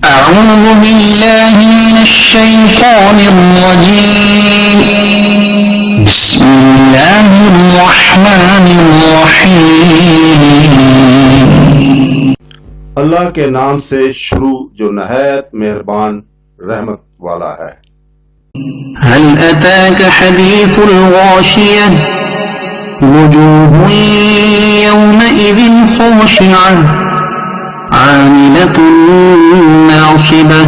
أعوذ بالله من الشيطان الرجيم. بسم الله الرحمن الرحيم. اللہ کے نام سے شروع جو نہایت مہربان رحمت والا ہے۔ هل أتاك حديث الغاشية وجوه يومئذ خاشعة عاملة ناصبة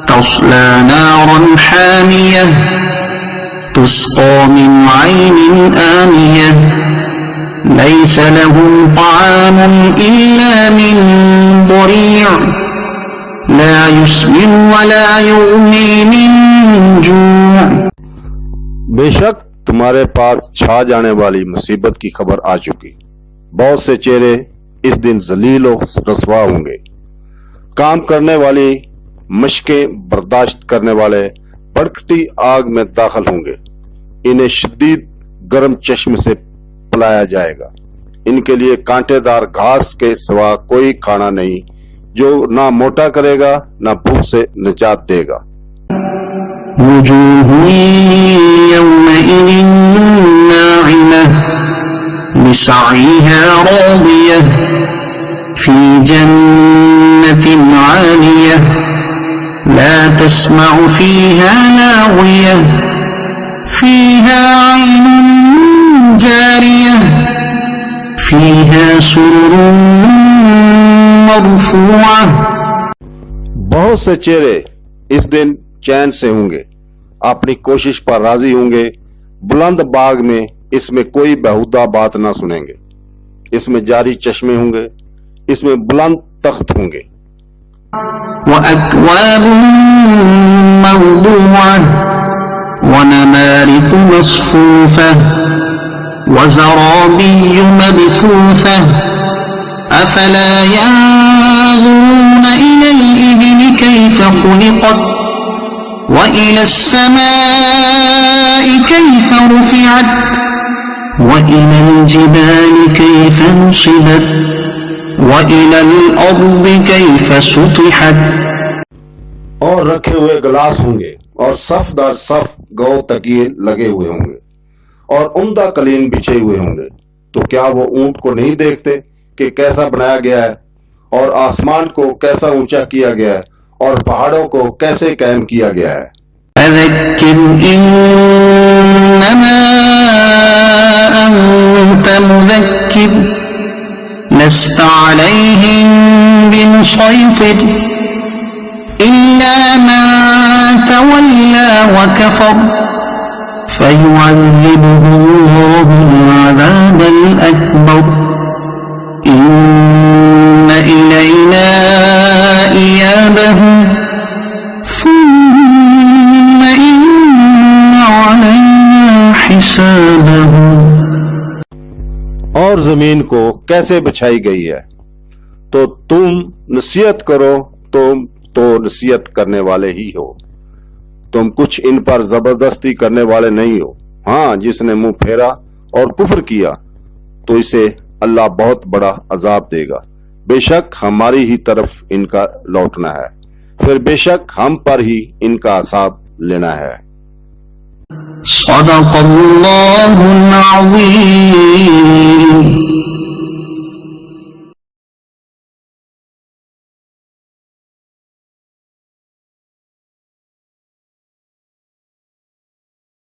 تصلى نارا حامية تسقى من عين آنية ليس لهم طعام إلا من ضريع لا يسمن ولا يغني من جوع۔ بے شک تمہارے پاس چھا جانے والی مصیبت کی خبر آ چکی، بہت سے چہرے اس دن ذلیل و رسوا ہوں گے، کام کرنے والی مشقیں برداشت کرنے والے بھڑکتی آگ میں داخل ہوں گے، انہیں شدید گرم چشم سے پلایا جائے گا، ان کے لیے کانٹے دار گھاس کے سوا کوئی کھانا نہیں جو نہ موٹا کرے گا نہ بھوک سے نجات دے گا۔ وجوه يومئذ ناعمة لسعيها راضية في جنة عالية لا تسمع فيها لاغية فيها عين جارية فيها سرر مرفوعة۔ بہت سے چہرے اس دن چین سے ہوں گے، اپنی کوشش پر راضی ہوں گے، بلند باغ میں اس میں کوئی بیہودہ بات نہ سنیں گے، اس میں جاری چشمے ہوں گے، اس میں بلند تخت ہوں گے۔ وَأَكْوَابٌ مَّوْضُوعَةٌ وَنَمَارِقُ مَصْفُوفَةٌ وَزَرَابِيُّ مَبْثُوثَةٌ أَفَلَا يَنظُرُونَ إِلَى الْإِبِلِ كَيْفَ خُلِقَتْ وَإِلَى السَّمَاءِ كَيْفَ رُفِعَتْ وَإِلَى الْجِبَالِ كَيْفَ نُصِبَتْ وَإِلَى الْأَرْضِ كَيْفَ سُطِحَتْ۔ اور رکھے ہوئے گلاس ہوں گے اور صف در صف گو تکیے لگے ہوئے ہوں گے اور عمدہ قلین بچھے ہوئے ہوں گے، تو کیا وہ اونٹ کو نہیں دیکھتے کہ کیسا بنایا گیا ہے، اور آسمان کو کیسا اونچا کیا گیا ہے، اور پہاڑوں کو کیسے قائم کیا گیا ہے۔ فذكر إنما أنت مذكر لست عليهم بمسيطر إلا من تولى وكفر فيعذبه الله العذاب الأكبر إن إلينا إيابهم ثم إن علينا حسابهم۔ اور زمین کو کیسے بچھائی گئی ہے، تو تم نصیحت کرو، تم تو نصیحت کرنے والے ہی ہو، تم کچھ ان پر زبردستی کرنے والے نہیں ہو۔ ہاں، جس نے منہ پھیرا اور کفر کیا تو اسے اللہ بہت بڑا عذاب دے گا، بے شک ہماری ہی طرف ان کا لوٹنا ہے، پھر بے شک ہم پر ہی ان کا حساب لینا ہے۔ صدق اللہ العظیم۔